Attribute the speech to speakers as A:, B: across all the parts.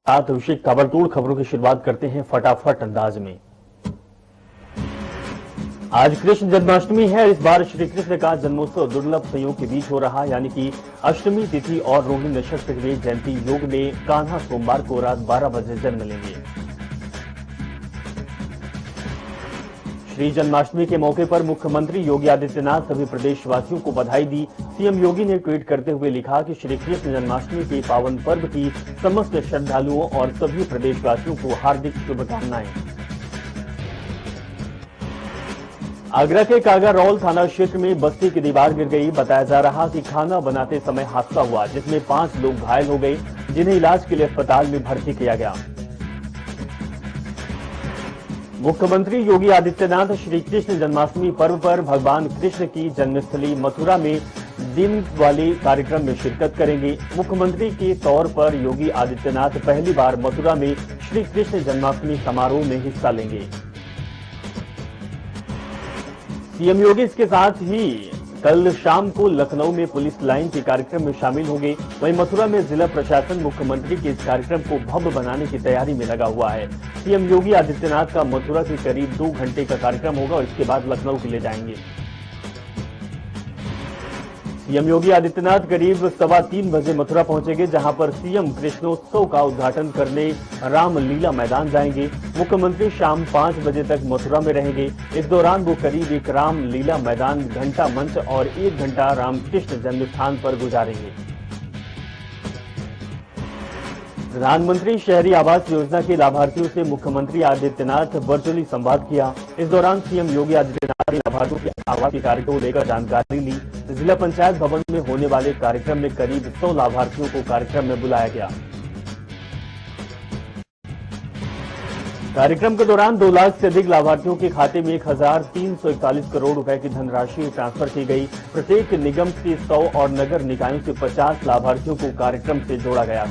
A: साथ विशेष खबरतोड़ खबरों की शुरुआत करते हैं फटाफट अंदाज में। आज कृष्ण जन्माष्टमी है। इस बार श्री कृष्ण का जन्मोत्सव दुर्लभ संयोग के बीच हो रहा, यानी कि अष्टमी तिथि और रोहिणी नक्षत्र में जयंती योग में कान्हा सोमवार को रात 12 बजे जन्म लेंगे। श्री जन्माष्टमी के मौके पर मुख्यमंत्री योगी आदित्यनाथ सभी प्रदेशवासियों को बधाई दी। सीएम योगी ने ट्वीट करते हुए लिखा कि श्री कृष्ण जन्माष्टमी के पावन पर्व की समस्त श्रद्धालुओं और सभी प्रदेशवासियों को हार्दिक शुभकामनाएं। आगरा के कागारौल थाना क्षेत्र में बस्ती की दीवार गिर गई। बताया जा रहा कि खाना बनाते समय हादसा हुआ, जिसमें 5 लोग घायल हो गए, जिन्हें इलाज के लिए अस्पताल में भर्ती किया गया। मुख्यमंत्री योगी आदित्यनाथ श्री कृष्ण जन्माष्टमी पर्व पर भगवान कृष्ण की जन्मस्थली मथुरा में दिन वाले कार्यक्रम में शिरकत करेंगे। मुख्यमंत्री के तौर पर योगी आदित्यनाथ पहली बार मथुरा में श्री कृष्ण जन्माष्टमी समारोह में हिस्सा लेंगे। सीएम योगी इसके साथ ही कल शाम को लखनऊ में पुलिस लाइन के कार्यक्रम में शामिल होंगे। वहीं मथुरा में जिला प्रशासन मुख्यमंत्री के इस कार्यक्रम को भव्य बनाने की तैयारी में लगा हुआ है। सीएम योगी आदित्यनाथ का मथुरा के करीब 2 घंटे का कार्यक्रम होगा और इसके बाद लखनऊ के लिए जाएंगे। सीएम योगी आदित्यनाथ करीब 3:15 बजे मथुरा पहुंचेंगे, जहां पर सीएम कृष्णोत्सव का उद्घाटन करने रामलीला मैदान जाएंगे। मुख्यमंत्री शाम 5 बजे तक मथुरा में रहेंगे। इस दौरान वो करीब एक रामलीला मैदान, घंटा मंच और 1 घंटा रामकृष्ण जन्मस्थान पर गुजारेंगे। प्रधानमंत्री शहरी आवास योजना के लाभार्थियों से मुख्यमंत्री आदित्यनाथ वर्चुअली संवाद किया। इस दौरान सीएम योगी आदित्यनाथ ने लाभार्थियों के आवास के कार्य को लेकर जानकारी ली। जिला पंचायत भवन में होने वाले कार्यक्रम में करीब 100 लाभार्थियों को कार्यक्रम में बुलाया गया। कार्यक्रम के दौरान 2 लाख से अधिक लाभार्थियों के खाते में 1341 करोड़ रुपए की धनराशि ट्रांसफर की गई। प्रत्येक निगम से 100 और नगर निकायों से 50 लाभार्थियों को कार्यक्रम से जोड़ा गया।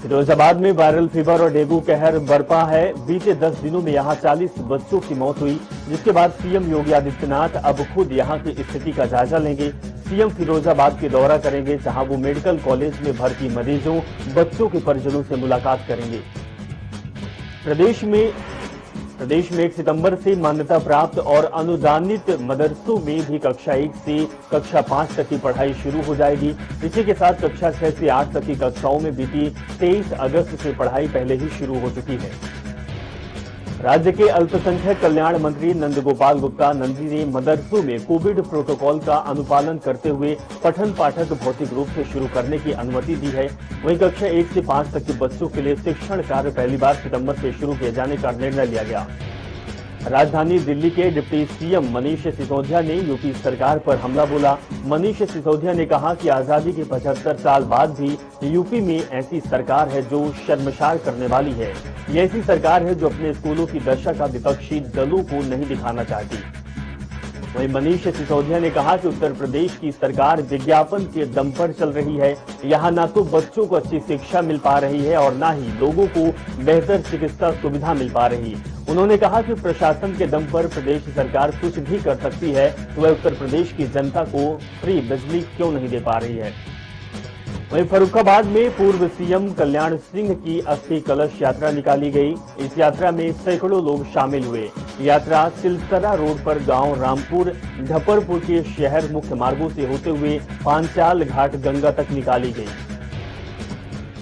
A: फिरोजाबाद में वायरल फीवर और डेंगू कहर बरपा है। बीते 10 दिनों में यहां 40 बच्चों की मौत हुई, जिसके बाद सीएम योगी आदित्यनाथ अब खुद यहां की स्थिति का जायजा लेंगे। सीएम फिरोजाबाद के दौरा करेंगे, जहां वो मेडिकल कॉलेज में भर्ती मरीजों, बच्चों के परिजनों से मुलाकात करेंगे। प्रदेश में 1 सितंबर से मान्यता प्राप्त और अनुदानित मदरसों में भी कक्षा 1 से कक्षा 5 तक की पढ़ाई शुरू हो जाएगी। इसी के साथ कक्षा 6 से 8 तक की कक्षाओं में बीती 23 अगस्त से पढ़ाई पहले ही शुरू हो चुकी है। राज्य के अल्पसंख्यक कल्याण मंत्री नंदगोपाल गुप्ता नंदी ने मदरसों में कोविड प्रोटोकॉल का अनुपालन करते हुए पठन पाठक भौतिक रूप से शुरू करने की अनुमति दी है। वहीं कक्षा 1 से 5 तक के बच्चों के लिए शिक्षण कार्य पहली बार सितंबर से शुरू किए जाने का निर्णय लिया गया। राजधानी दिल्ली के डिप्टी सीएम मनीष सिसोदिया ने यूपी सरकार पर हमला बोला। मनीष सिसोदिया ने कहा कि आजादी के 75 साल बाद भी यूपी में ऐसी सरकार है जो शर्मसार करने वाली है। ये ऐसी सरकार है जो अपने स्कूलों की दशा का विपक्षी दलों को नहीं दिखाना चाहती। वहीं मनीष सिसोदिया ने कहा कि उत्तर प्रदेश की सरकार विज्ञापन के दम पर चल रही है। यहाँ न तो बच्चों को अच्छी शिक्षा मिल पा रही है और न ही लोगों को बेहतर चिकित्सा सुविधा मिल पा रही। उन्होंने कहा कि प्रशासन के दम पर प्रदेश सरकार कुछ भी कर सकती है, तो वह उत्तर प्रदेश की जनता को फ्री बिजली क्यों नहीं दे पा रही है। वहीं फर्रुखाबाद में पूर्व सीएम कल्याण सिंह की अस्थि कलश यात्रा निकाली गई। इस यात्रा में सैकड़ों लोग शामिल हुए। यात्रा सिलसरा रोड पर गांव रामपुर, ढपरपुर के शहर मुख्य मार्गों से होते हुए पांचाल घाट गंगा तक निकाली गई।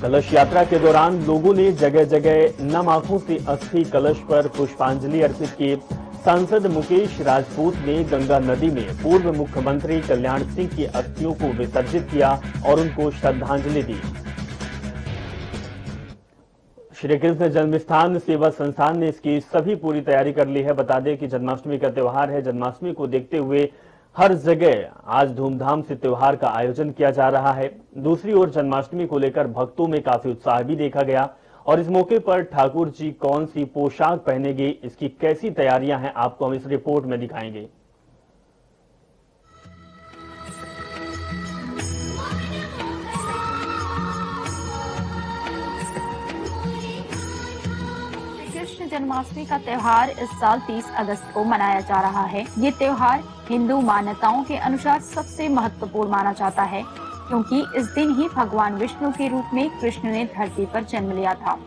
A: कलश यात्रा के दौरान लोगों ने जगह जगह नम आंखों से अस्थि कलश पर पुष्पांजलि अर्पित की। सांसद मुकेश राजपूत ने गंगा नदी में पूर्व मुख्यमंत्री कल्याण सिंह की अस्थियों को विसर्जित किया और उनको श्रद्धांजलि दी। श्री कृष्ण जन्मस्थान सेवा संस्थान ने इसकी सभी पूरी तैयारी कर ली है। बता दें कि जन्माष्टमी का त्योहार है। जन्माष्टमी को देखते हुए हर जगह आज धूमधाम से त्योहार का आयोजन किया जा रहा है। दूसरी ओर जन्माष्टमी को लेकर भक्तों में काफी उत्साह भी देखा गया और इस मौके पर ठाकुर जी कौन सी पोशाक पहनेंगे, इसकी कैसी तैयारियां हैं, आपको हम इस रिपोर्ट में दिखाएंगे।
B: कृष्ण जन्माष्टमी का त्योहार इस साल 30 अगस्त को मनाया जा रहा है। ये त्योहार हिंदू मान्यताओं के अनुसार सबसे महत्वपूर्ण माना जाता है। क्योंकि इस दिन ही भगवान विष्णु के रूप में कृष्ण ने धरती पर जन्म लिया था।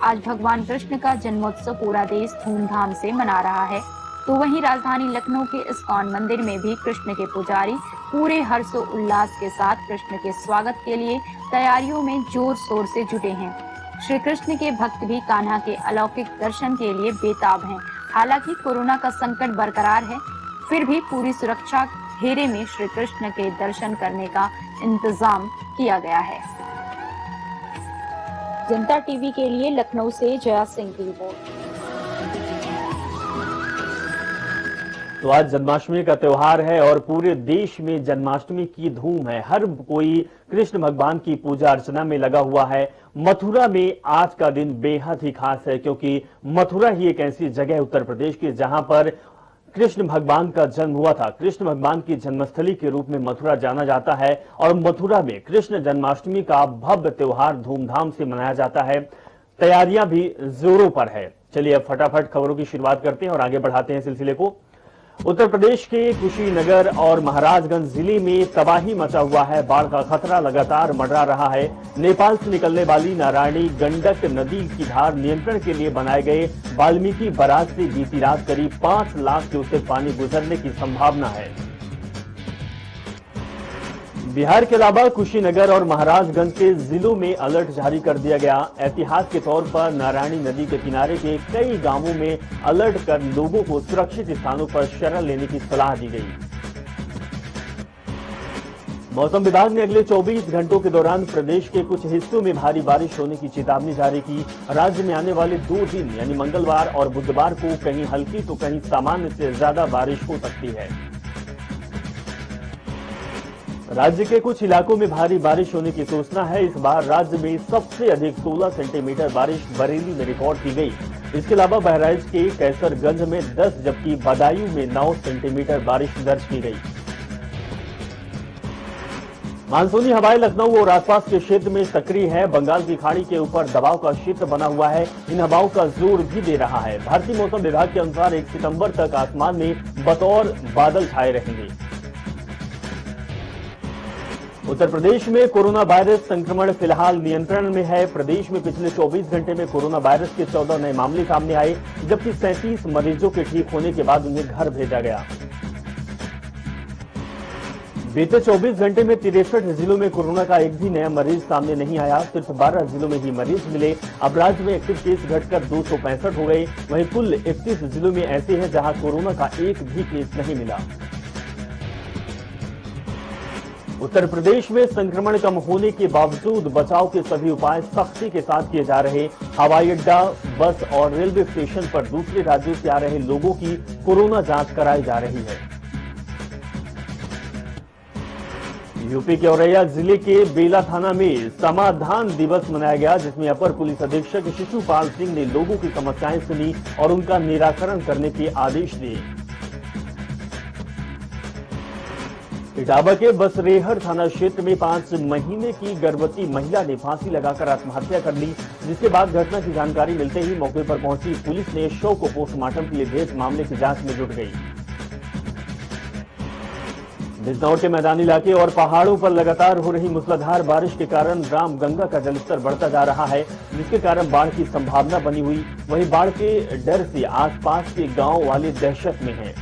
B: आज भगवान कृष्ण का जन्मोत्सव पूरा देश धूमधाम से मना रहा है, तो वहीं राजधानी लखनऊ के इस्कॉन मंदिर में भी कृष्ण के पुजारी पूरे हर्षोल्लास के साथ कृष्ण के स्वागत के लिए तैयारियों में जोर शोर से जुटे हैं। श्री कृष्ण के भक्त भी कान्हा के अलौकिक दर्शन के लिए बेताब हैं। हालांकि कोरोना का संकट बरकरार है, फिर भी पूरी सुरक्षा घेरे में श्री कृष्ण के दर्शन करने का इंतजाम किया गया है। जनता टीवी के लिए लखनऊ से जया सिंह की रिपोर्ट।
A: तो आज जन्माष्टमी का त्योहार है और पूरे देश में जन्माष्टमी की धूम है। हर कोई कृष्ण भगवान की पूजा अर्चना में लगा हुआ है। मथुरा में आज का दिन बेहद ही खास है, क्योंकि मथुरा ही एक ऐसी जगह है उत्तर प्रदेश की जहां पर कृष्ण भगवान का जन्म हुआ था। कृष्ण भगवान की जन्मस्थली के रूप में मथुरा जाना जाता है और मथुरा में कृष्ण जन्माष्टमी का भव्य त्योहार धूमधाम से मनाया जाता है। तैयारियां भी जोरों पर है। चलिए अब फटाफट खबरों की शुरुआत करते हैं और आगे बढ़ाते हैं सिलसिले को। उत्तर प्रदेश के कुशीनगर और महाराजगंज जिले में तबाही मचा हुआ है। बाढ़ का खतरा लगातार मंडरा रहा है। नेपाल से निकलने वाली नारायणी गंडक नदी की धार नियंत्रण के लिए बनाए गए वाल्मीकि बराज से बीती रात करीब 5 लाख क्यूसेक पानी गुजरने की संभावना है। बिहार के अलावा कुशीनगर और महाराजगंज के जिलों में अलर्ट जारी कर दिया गया। एहतियात के तौर पर नारायणी नदी के किनारे के कई गांवों में अलर्ट कर लोगों को सुरक्षित स्थानों पर शरण लेने की सलाह दी गई। मौसम विभाग ने अगले 24 घंटों के दौरान प्रदेश के कुछ हिस्सों में भारी बारिश होने की चेतावनी जारी की। राज्य में आने वाले 2 दिन यानी मंगलवार और बुधवार को कहीं हल्की तो कहीं सामान्य से ज्यादा बारिश हो सकती है। राज्य के कुछ इलाकों में भारी बारिश होने की सूचना है। इस बार राज्य में सबसे अधिक 16 सेंटीमीटर बारिश बरेली में रिकॉर्ड की गई। इसके अलावा बहराइच के कैसरगंज में 10 जबकि बदायूं में 9 सेंटीमीटर बारिश दर्ज की गई। मानसूनी हवाएं लखनऊ और आसपास के क्षेत्र में सक्रिय है। बंगाल की खाड़ी के ऊपर दबाव का क्षेत्र बना हुआ है। इन हवाओं का जोर भी दे रहा है। भारतीय मौसम विभाग के अनुसार 1 सितंबर तक आसमान में बतौर बादल छाए रहेंगे। उत्तर प्रदेश में कोरोना वायरस संक्रमण फिलहाल नियंत्रण में है। प्रदेश में पिछले 24 घंटे में कोरोना वायरस के 14 नए मामले सामने आए, जबकि 37 मरीजों के ठीक होने के बाद उन्हें घर भेजा गया। बीते 24 घंटे में 63 जिलों में कोरोना का एक भी नया मरीज सामने नहीं आया। सिर्फ 12 जिलों में ही मरीज मिले। अब राज्य में एक्टिव केस घटकर 265 हो गए। वहीं कुल 31 जिलों में ऐसे हैं जहां कोरोना का एक भी केस नहीं मिला। उत्तर प्रदेश में संक्रमण कम होने के बावजूद बचाव के सभी उपाय सख्ती के साथ किए जा रहे। हवाई अड्डा, बस और रेलवे स्टेशन पर दूसरे राज्यों से आ रहे लोगों की कोरोना जांच कराई जा रही है। यूपी के औरैया जिले के बेला थाना में समाधान दिवस मनाया गया, जिसमें अपर पुलिस अधीक्षक शिशुपाल सिंह ने लोगों की समस्याएं सुनी और उनका निराकरण करने के आदेश दिए। इटावा के बसरेहर थाना क्षेत्र में 5 महीने की गर्भवती महिला ने फांसी लगाकर आत्महत्या कर ली, जिसके बाद घटना की जानकारी मिलते ही मौके पर पहुंची पुलिस ने शव को पोस्टमार्टम के लिए भेज मामले की जांच में जुट गई। बिजनौर के मैदानी इलाके और पहाड़ों पर लगातार हो रही मूसलाधार बारिश के कारण रामगंगा का जलस्तर बढ़ता जा रहा है, जिसके कारण बाढ़ की संभावना बनी हुई। वहीं बाढ़ के डर से आसपास के गांव वाले दहशत में हैं।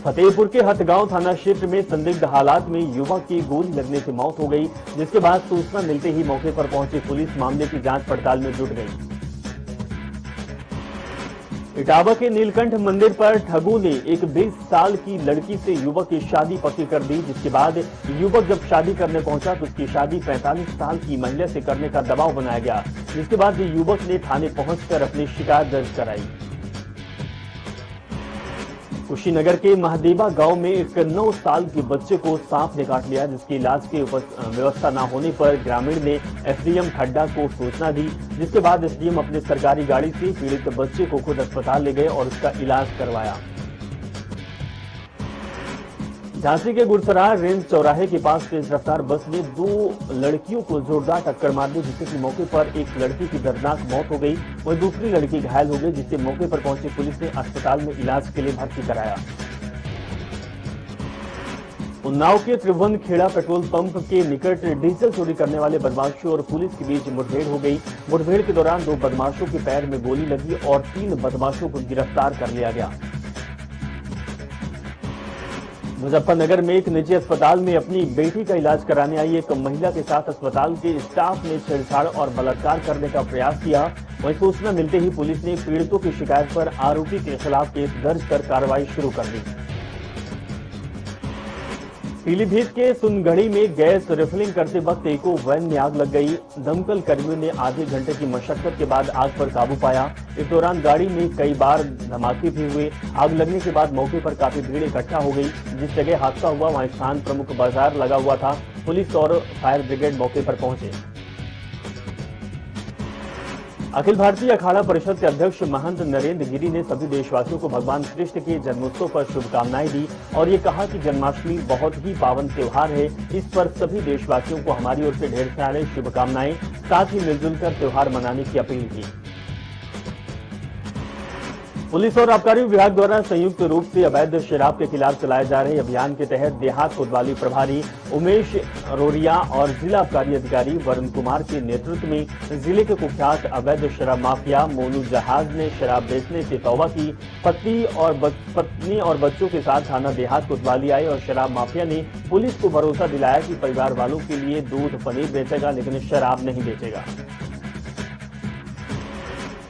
A: फतेहपुर के हथगांव थाना क्षेत्र में संदिग्ध हालात में युवक की गोली लगने से मौत हो गई, जिसके बाद सूचना मिलते ही मौके पर पहुंची पुलिस मामले की जांच पड़ताल में जुट गई। इटावा के नीलकंठ मंदिर पर ठगों ने एक 20 साल की लड़की से युवक की शादी पक्की कर दी, जिसके बाद युवक जब शादी करने पहुंचा तो उसकी शादी 45 साल की महिला से करने का दबाव बनाया गया, जिसके बाद युवक ने थाने पहुंचकर अपनी शिकायत दर्ज कराई। कुशीनगर के महदेवा गांव में एक 9 साल के बच्चे को सांप ने काट लिया, जिसकी इलाज की व्यवस्था न होने पर ग्रामीण ने एसडीएम खड्डा को सूचना दी, जिसके बाद एसडीएम अपने सरकारी गाड़ी से पीड़ित बच्चे को खुद अस्पताल ले गए और उसका इलाज करवाया। झांसी के गुरसराय रेंज चौराहे के पास तेज रफ्तार बस ने 2 लड़कियों को जोरदार टक्कर मार दी, जिससे कि मौके पर एक लड़की की दर्दनाक मौत हो गई, वहीं दूसरी लड़की घायल हो गई, जिससे मौके पर पहुंची पुलिस ने अस्पताल में इलाज के लिए भर्ती कराया। उन्नाव के त्रिभुवन खेड़ा पेट्रोल पंप के निकट डीजल चोरी करने वाले बदमाशों और पुलिस के बीच मुठभेड़ हो गई। मुठभेड़ के दौरान 2 बदमाशों के पैर में गोली लगी और 3 बदमाशों को गिरफ्तार कर लिया गया। मुजफ्फरनगर में एक निजी अस्पताल में अपनी बेटी का इलाज कराने आई एक महिला के साथ अस्पताल के स्टाफ ने छेड़छाड़ और बलात्कार करने का प्रयास किया। वहीं सूचना मिलते ही पुलिस ने पीड़ितों की शिकायत पर आरोपी के खिलाफ केस दर्ज कर कार्रवाई शुरू कर दी। पीलीभीत के सुनगढ़ी में गैस रिफिलिंग करते वक्त एको वैन में आग लग गई। दमकल कर्मियों ने आधे घंटे की मशक्कत के बाद आग पर काबू पाया। इस दौरान गाड़ी में कई बार धमाके भी हुए। आग लगने के बाद मौके पर काफी भीड़ इकट्ठा हो गई। जिस जगह हादसा हुआ वहां स्थान प्रमुख बाजार लगा हुआ था। पुलिस और फायर ब्रिगेड मौके पर पहुंचे। अखिल भारतीय अखाड़ा परिषद के अध्यक्ष महंत नरेंद्र गिरी ने सभी देशवासियों को भगवान कृष्ण के जन्मोत्सव पर शुभकामनाएं दी और ये कहा कि जन्माष्टमी बहुत ही पावन त्योहार है। इस पर सभी देशवासियों को हमारी ओर से ढेर सारे शुभकामनाएं, साथ ही मिलजुल कर त्योहार मनाने की अपील की। पुलिस और आबकारी विभाग द्वारा संयुक्त रूप से अवैध शराब के खिलाफ चलाए जा रहे अभियान के तहत देहात कोतवाली प्रभारी उमेश रोरिया और जिला आबकारी अधिकारी वरुण कुमार के नेतृत्व में जिले के कुख्यात अवैध शराब माफिया मोनू जहाज ने शराब बेचने से तौबा की। पत्नी और बच्चों के साथ थाना देहात कोतवाली आए और शराब माफिया ने पुलिस को भरोसा दिलाया कि परिवार वालों के लिए दूध पनीर बेचेगा, लेकिन शराब नहीं बेचेगा।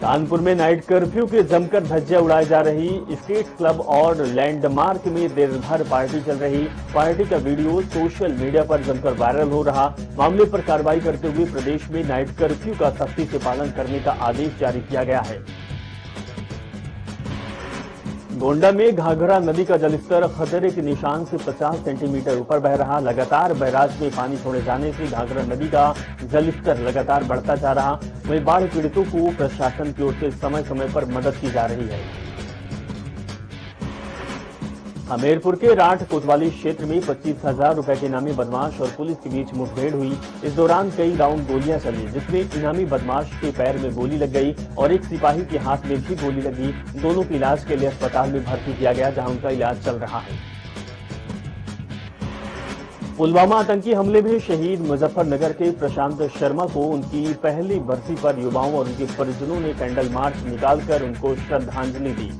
A: कानपुर में नाइट कर्फ्यू के जमकर धज्जियां उड़ाई जा रही। स्टेट क्लब और लैंडमार्क में देर भर पार्टी चल रही। पार्टी का वीडियो सोशल मीडिया पर जमकर वायरल हो रहा। मामले पर कार्रवाई करते हुए प्रदेश में नाइट कर्फ्यू का सख्ती से पालन करने का आदेश जारी किया गया है। गोंडा में घाघरा नदी का जलस्तर खतरे के निशान से 50 सेंटीमीटर ऊपर बह रहा। लगातार बैराज में पानी छोड़े जाने से घाघरा नदी का जलस्तर लगातार बढ़ता जा रहा। वहीं बाढ़ पीड़ितों को प्रशासन की ओर से समय समय पर मदद की जा रही है। हमीरपुर के राठ कोतवाली क्षेत्र में 25,000 रुपए के इनामी बदमाश और पुलिस के बीच मुठभेड़ हुई। इस दौरान कई राउंड गोलियां चली, जिसमें इनामी बदमाश के पैर में गोली लग गई और एक सिपाही के हाथ में भी गोली लगी। दोनों को इलाज के लिए अस्पताल में भर्ती किया गया, जहां उनका इलाज चल रहा है। पुलवामा आतंकी हमले में शहीद मुजफ्फरनगर के प्रशांत शर्मा को उनकी पहली बरसी पर युवाओं और उनके परिजनों ने कैंडल मार्च निकालकर उनको श्रद्धांजलि दी।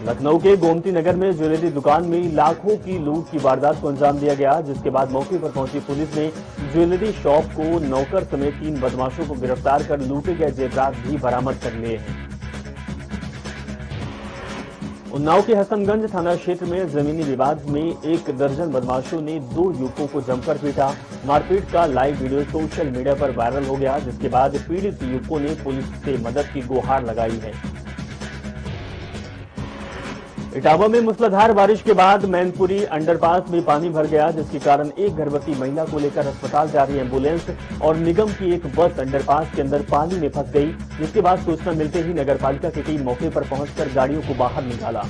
A: लखनऊ के गोमती नगर में ज्वेलरी दुकान में लाखों की लूट की वारदात को अंजाम दिया गया, जिसके बाद मौके पर पहुंची पुलिस ने ज्वेलरी शॉप को नौकर समेत 3 बदमाशों को गिरफ्तार कर लूटे गए जेवरात भी बरामद कर लिए हैं। उन्नाव के हसनगंज थाना क्षेत्र में जमीनी विवाद में 1 दर्जन बदमाशों ने 2 युवकों को जमकर पीटा। मारपीट का लाइव वीडियो सोशल मीडिया पर वायरल हो गया, जिसके बाद पीड़ित युवकों ने पुलिस से मदद की गुहार लगाई है। इटावा में मूसलाधार बारिश के बाद मैनपुरी अंडरपास में पानी भर गया, जिसके कारण एक गर्भवती महिला को लेकर अस्पताल जा रही एम्बुलेंस और निगम की एक बस अंडरपास के अंदर पानी में फंस गई, जिसके बाद सूचना मिलते ही नगरपालिका की टीम मौके पर पहुंचकर गाड़ियों को बाहर निकाला।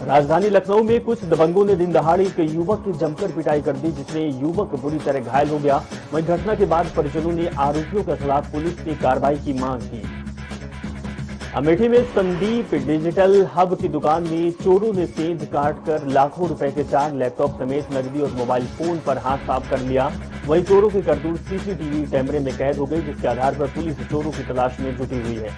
A: राजधानी लखनऊ में कुछ दबंगों ने दिन दहाड़े एक युवक की जमकर पिटाई कर दी, जिसमें युवक बुरी तरह घायल हो गया। वहीं घटना के बाद परिजनों ने आरोपियों के खिलाफ पुलिस की कार्रवाई की मांग की। अमेठी में संदीप डिजिटल हब की दुकान में चोरों ने सेंध काटकर लाखों रुपए के 4 लैपटॉप समेत नकदी और मोबाइल फोन पर हाथ साफ कर लिया। वहीं चोरों की करतूत सीसीटीवी कैमरे में कैद हो गई, जिसके आधार पर पुलिस चोरों की तलाश में जुटी हुई है।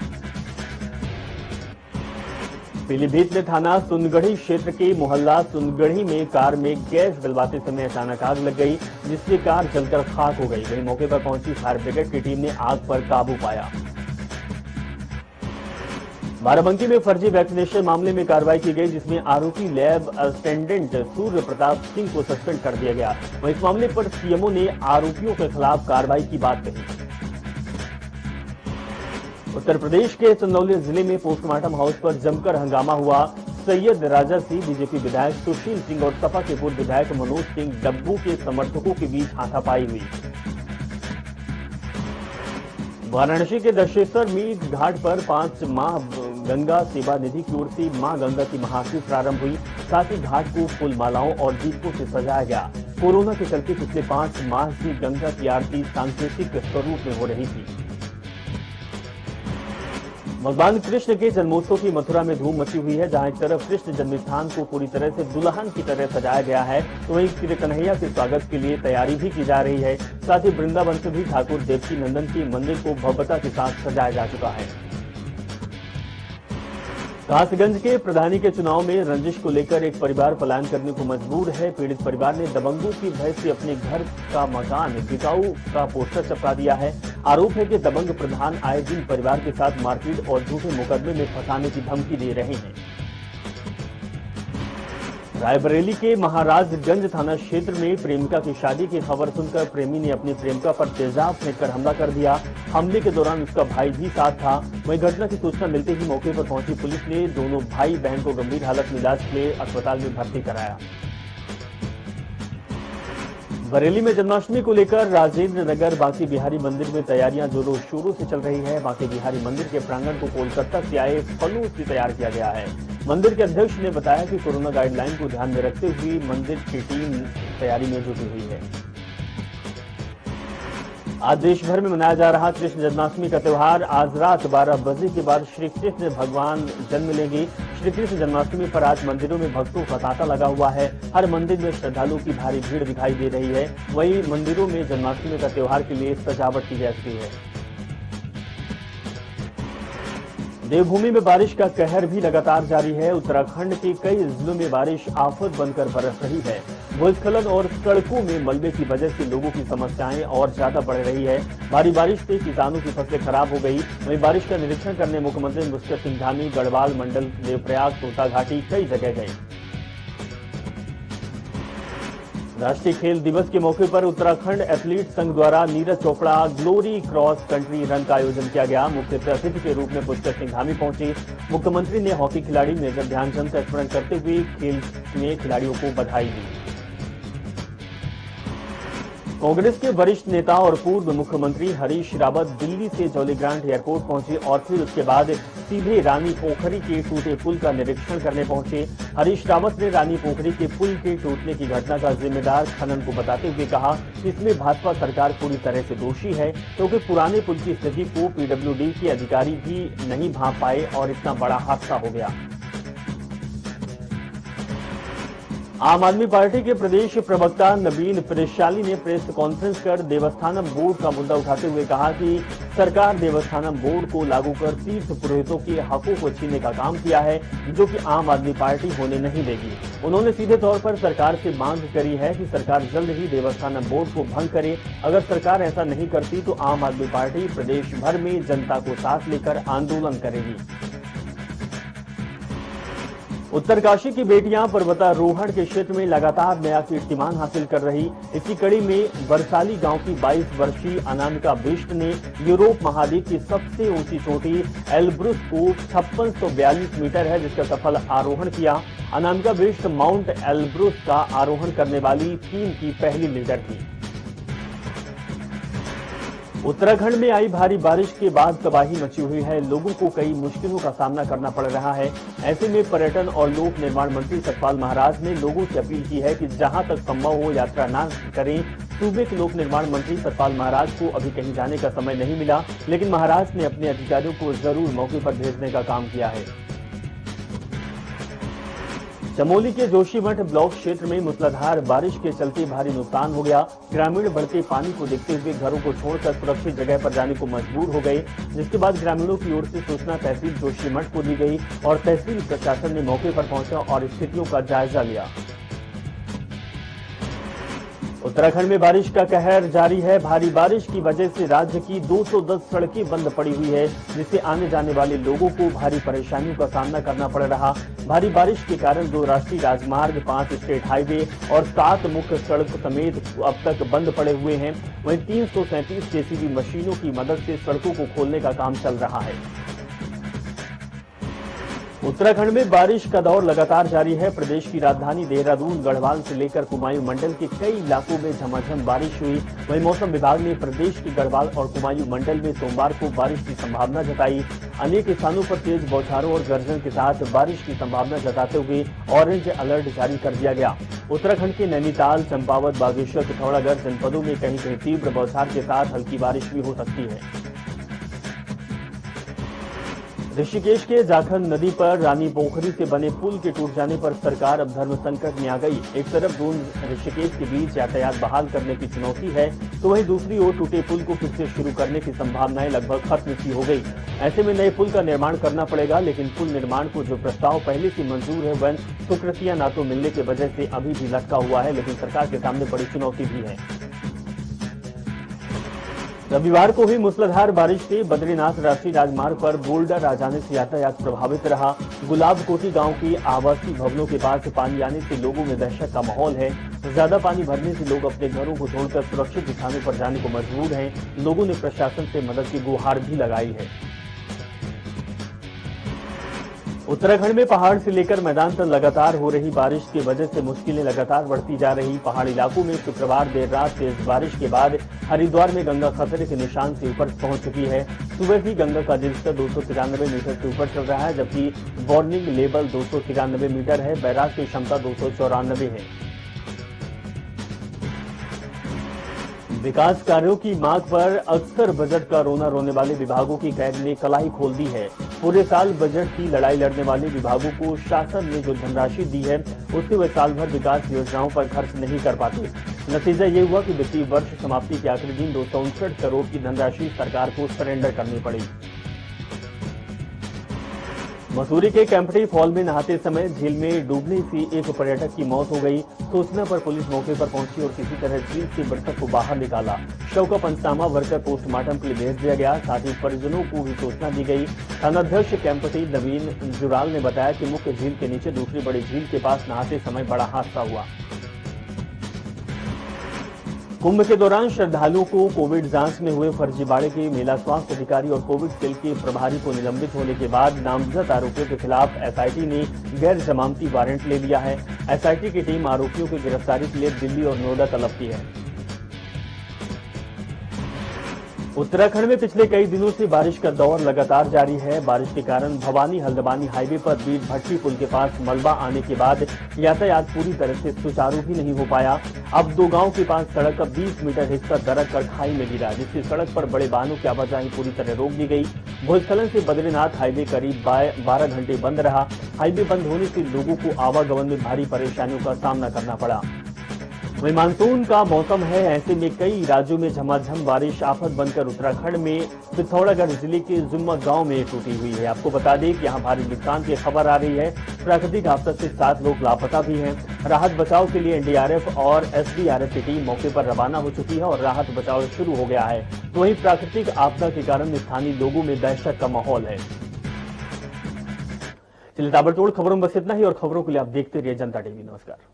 A: पीलीभीत में थाना सुनगढ़ी क्षेत्र के मोहल्ला सुनगढ़ी में कार में गैस डलवाते समय अचानक आग लग गई, जिससे कार जलकर खाक हो गई। वहीं मौके पर पहुंची फायर ब्रिगेड की टीम ने आग पर काबू पाया। बाराबंकी में फर्जी वैक्सीनेशन मामले में कार्रवाई की गई, जिसमें आरोपी लैब असिस्टेंट सूर्य प्रताप सिंह को सस्पेंड कर दिया गया। वहीं इस मामले पर सीएमओ ने आरोपियों के खिलाफ कार्रवाई की बात कही। उत्तर प्रदेश के चंदौली जिले में पोस्टमार्टम हाउस पर जमकर हंगामा हुआ। सैयद राजा से बीजेपी विधायक सुशील सिंह और सपा के पूर्व विधायक मनोज सिंह डब्बू के समर्थकों के बीच हाथापाई हुई। वाराणसी के दशेश्वर मीट घाट पर 5 माह गंगा सेवा निधि की ओर से मां गंगा की महाआरती प्रारंभ हुई। साथ ही घाट को फूल मालाओं और दीपों से सजाया गया। कोरोना के चलते पिछले 5 माह से गंगा की आरती सांकेतिक स्वरूप में हो रही थी। भगवान कृष्ण के जन्मोत्सव की मथुरा में धूम मची हुई है। जहां एक तरफ कृष्ण जन्मस्थान को पूरी तरह से दुल्हन की तरह सजाया गया है, तो वहीं श्री कन्हैया के स्वागत के लिए तैयारी भी की जा रही है। साथ ही वृंदावन से भी ठाकुर देवकी नंदन के मंदिर को भव्यता के साथ सजाया जा चुका है। कासगंज के प्रधानी के चुनाव में रंजिश को लेकर एक परिवार पलायन करने को मजबूर है। पीड़ित परिवार ने दबंगों की भय से अपने घर का मकान बिकाऊ का पोस्टर चिपका दिया है। आरोप है कि दबंग प्रधान आए दिन परिवार के साथ मारपीट और झूठे मुकदमे में फंसाने की धमकी दे रहे हैं। रायबरेली के महाराजगंज थाना क्षेत्र में प्रेमिका की शादी की खबर सुनकर प्रेमी ने अपनी प्रेमिका पर तेजाब फेंककर हमला कर दिया। हमले के दौरान उसका भाई भी साथ था। वहीं घटना की सूचना मिलते ही मौके पर पहुंची पुलिस ने दोनों भाई बहन को गंभीर हालत में इलाज के लिए अस्पताल में भर्ती कराया। बरेली में जन्माष्टमी को लेकर राजेंद्र नगर बांके बिहारी मंदिर में तैयारियां जोरों शोरों से चल रही है। बांके बिहारी मंदिर के प्रांगण को कोलकाता से आए फलों से तैयार किया गया है। मंदिर के अध्यक्ष ने बताया कि कोरोना गाइडलाइन को ध्यान में रखते हुए मंदिर की टीम तैयारी में जुटी हुई है। आज देश भर में मनाया जा रहा कृष्ण जन्माष्टमी का त्योहार। आज रात 12 बजे के बाद श्री कृष्ण भगवान जन्म लेंगे। श्री कृष्ण जन्माष्टमी पर आज मंदिरों में भक्तों का तांता लगा हुआ है। हर मंदिर में श्रद्धालुओं की भारी भीड़ दिखाई दे रही है। वहीं मंदिरों में जन्माष्टमी का त्योहार के लिए सजावट की जा चुकी है। देवभूमि में बारिश का कहर भी लगातार जारी है। उत्तराखंड के कई जिलों में बारिश आफत बनकर बरस रही है। भूस्खलन और सड़कों में मलबे की वजह से लोगों की समस्याएं और ज्यादा बढ़ रही है। भारी बारिश से किसानों की फसलें खराब हो गई। वहीं बारिश का निरीक्षण करने मुख्यमंत्री मुस्कुर सिंह धामी गढ़वाल मंडल देवप्रयाग तोता घाटी कई जगह गए। राष्ट्रीय खेल दिवस के मौके पर उत्तराखंड एथलीट संघ द्वारा Neeraj Chopra glory cross country run का आयोजन किया गया। मुख्य अतिथि के रूप में पुष्कर सिंह धामी पहुंचे। मुख्यमंत्री ने हॉकी खिलाड़ी मेजर ध्यानचंद का स्मरण करते हुए खेल में खिलाड़ियों को बधाई दी। कांग्रेस के वरिष्ठ नेता और पूर्व मुख्यमंत्री हरीश रावत दिल्ली से जौलीग्रांट एयरपोर्ट पहुंचे और फिर उसके बाद सीधे रानी पोखरी के टूटे पुल का निरीक्षण करने पहुंचे। हरीश रावत ने रानी पोखरी के पुल के टूटने की घटना का जिम्मेदार खनन को बताते हुए कहा कि इसमें भाजपा सरकार पूरी तरह से दोषी है, क्योंकि पुराने पुल की स्थिति को पीडब्ल्यूडी के अधिकारी भी नहीं भांप पाए और इतना बड़ा हादसा हो गया। आम आदमी पार्टी के प्रदेश प्रवक्ता नवीन परेशाली ने प्रेस कॉन्फ्रेंस कर देवस्थानम बोर्ड का मुद्दा उठाते हुए कहा कि सरकार देवस्थानम बोर्ड को लागू कर तीर्थ पुरोहितों के हकों को छीनने का काम किया है, जो कि आम आदमी पार्टी होने नहीं देगी। उन्होंने सीधे तौर पर सरकार से मांग करी है कि सरकार जल्द ही देवस्थानम बोर्ड को भंग करे। अगर सरकार ऐसा नहीं करती तो आम आदमी पार्टी प्रदेश भर में जनता को साथ लेकर आंदोलन करेगी। उत्तरकाशी की बेटियां पर्वतारोहण के क्षेत्र में लगातार नया कीर्तिमान हासिल कर रही। इसी कड़ी में बरसाली गांव की 22 वर्षीय अनामिका बिष्ट ने यूरोप महाद्वीप की सबसे ऊंची चोटी एल्ब्रुस को 5642 मीटर है, जिसका सफल आरोहण किया। अनामिका बिष्ट माउंट एल्ब्रुस का आरोहण करने वाली टीम की पहली लीडर थी। उत्तराखंड में आई भारी बारिश के बाद तबाही मची हुई है। लोगों को कई मुश्किलों का सामना करना पड़ रहा है। ऐसे में पर्यटन और लोक निर्माण मंत्री सतपाल महाराज ने लोगों से अपील की है कि जहां तक संभव हो यात्रा न करें। सूबे के लोक निर्माण मंत्री सतपाल महाराज को अभी कहीं जाने का समय नहीं मिला, लेकिन महाराज ने अपने अधिकारियों को जरूर मौके पर भेजने का काम किया है। चमोली के जोशीमठ ब्लॉक क्षेत्र में मूसलाधार बारिश के चलते भारी नुकसान हो गया। ग्रामीण बढ़ते पानी को देखते हुए घरों को छोड़कर सुरक्षित जगह पर जाने को मजबूर हो गए, जिसके बाद ग्रामीणों की ओर से सूचना तहसील जोशीमठ को दी गई और तहसील प्रशासन ने मौके पर पहुंचा और स्थितियों का जायजा लिया। उत्तराखंड में बारिश का कहर जारी है। भारी बारिश की वजह से राज्य की 210 सड़कें बंद पड़ी हुई है, जिससे आने जाने वाले लोगों को भारी परेशानियों का सामना करना पड़ रहा। भारी बारिश के कारण 2 राष्ट्रीय राजमार्ग, 5 स्टेट हाईवे और 7 मुख्य सड़क समेत अब तक बंद पड़े हुए हैं। वहीं 337 जेसीबी मशीनों की मदद से सड़कों को खोलने का काम चल रहा है। उत्तराखंड में बारिश का दौर लगातार जारी है। प्रदेश की राजधानी देहरादून, गढ़वाल से लेकर कुमायूं मंडल के कई इलाकों में झमाझम बारिश हुई। वहीं मौसम विभाग ने प्रदेश के गढ़वाल और कुमायूं मंडल में सोमवार को बारिश की संभावना जताई। अनेक स्थानों पर तेज बौछारों और गर्जन के साथ बारिश की संभावना जताते हुए ऑरेंज अलर्ट जारी कर दिया गया। उत्तराखंड के नैनीताल, चंपावत, बागेश्वर, पिथौरागढ़ जनपदों में कहीं कहीं तीव्र बौछार के साथ हल्की बारिश भी हो सकती है। ऋषिकेश के जाखल नदी पर रानी पोखरी से बने पुल के टूट जाने पर सरकार अब धर्म संकट में आ गई। एक तरफ दून ऋषिकेश के बीच यातायात बहाल करने की चुनौती है, तो वहीं दूसरी ओर टूटे पुल को फिर से शुरू करने की संभावनाएं लगभग खत्म सी हो गई। ऐसे में नए पुल का निर्माण करना पड़ेगा, लेकिन पुल निर्माण को जो प्रस्ताव पहले से मंजूर है वह स्वीकृतियां न तो मिलने की वजह से अभी भी लटका हुआ है, लेकिन सरकार के सामने बड़ी चुनौती भी है। रविवार को हुई मूसलाधार बारिश से बद्रीनाथ राष्ट्रीय राजमार्ग पर बोल्डर आ जाने से यातायात प्रभावित रहा। गुलाबकोटी गांव के आवासीय भवनों के पास पानी आने से लोगों में दहशत का माहौल है। ज्यादा पानी भरने से लोग अपने घरों को छोड़कर सुरक्षित स्थानों पर जाने को मजबूर हैं। लोगों ने प्रशासन से मदद की गुहार भी लगाई है। उत्तराखंड में पहाड़ से लेकर मैदान तक लगातार हो रही बारिश की वजह से मुश्किलें लगातार बढ़ती जा रही। पहाड़ी इलाकों में शुक्रवार देर रात तेज बारिश के बाद हरिद्वार में गंगा खतरे के निशान से ऊपर पहुंच चुकी है। सुबह भी गंगा का जलस्तर 293 मीटर से ऊपर चल रहा है, जबकि वार्निंग लेवल 293 मीटर है। बैराज की क्षमता 294 है। विकास कार्यों की मांग पर अक्सर बजट का रोना रोने वाले विभागों की कैद ने कलाई खोल दी है। पूरे साल बजट की लड़ाई लड़ने वाले विभागों को शासन ने जो धनराशि दी है उससे वे साल भर विकास योजनाओं पर खर्च नहीं कर पाते। नतीजा ये हुआ कि वित्तीय वर्ष समाप्ति के आखिरी दिन 259 करोड़ की धनराशि सरकार को सरेंडर करनी पड़ी। मसूरी के कैंपटी फॉल में नहाते समय झील में डूबने से एक पर्यटक की मौत हो गई। सूचना पर पुलिस मौके पर पहुंची और किसी तरह झील से मृतक को बाहर निकाला। शव का पंचनामा भरकर पोस्टमार्टम के लिए भेज दिया गया। साथ ही परिजनों को भी सूचना दी गई। थानाध्यक्ष कैंपटी नवीन जुराल ने बताया कि मुख्य झील के नीचे दूसरी बड़ी झील के पास नहाते समय बड़ा हादसा हुआ। कुंभ के दौरान श्रद्धालुओं को कोविड जांच में हुए फर्जीवाड़े के मेला स्वास्थ्य अधिकारी और कोविड सेल के प्रभारी को निलंबित होने के बाद नामजद आरोपियों के खिलाफ एसआईटी ने गैर जमानती वारंट ले लिया है। एसआईटी की टीम आरोपियों की गिरफ्तारी के लिए दिल्ली और नोएडा तलब की है। उत्तराखंड में पिछले कई दिनों से बारिश का दौर लगातार जारी है। बारिश के कारण भवानी हल्द्वानी हाईवे पर बीट भट्टी पुल के पास मलबा आने के बाद यातायात पूरी तरह से सुचारू भी नहीं हो पाया। अब दो गांव के पास सड़क का 20 मीटर हिस्सा दरक कर खाई में गिरा, जिससे सड़क पर बड़े वाहनों की आवाजाही पूरी तरह रोक दी गई। भूस्खलन से बद्रीनाथ हाईवे करीब 12 घंटे बंद रहा। हाईवे बंद होने से लोगों को आवागमन में भारी परेशानियों का सामना करना पड़ा। वहीं मानसून का मौसम है, ऐसे में कई राज्यों में झमाझम बारिश आफत बनकर उत्तराखंड में पिथौरागढ़ जिले के जुम्मा गांव में टूटी हुई है। आपको बता दें कि यहां भारी नुकसान की खबर आ रही है। प्राकृतिक आपदा से 7 लोग लापता भी हैं। राहत बचाव के लिए एनडीआरएफ और एसडीआरएफ की टीम मौके पर रवाना हो चुकी है और राहत बचाव शुरू हो गया है। तो वहीं प्राकृतिक आपदा के कारण स्थानीय लोगों में दहशत का माहौल है। चलिए ताबड़तोड़ खबरों में बस इतना ही और खबरों के लिए आप देखते रहिए जनता टीवी। नमस्कार।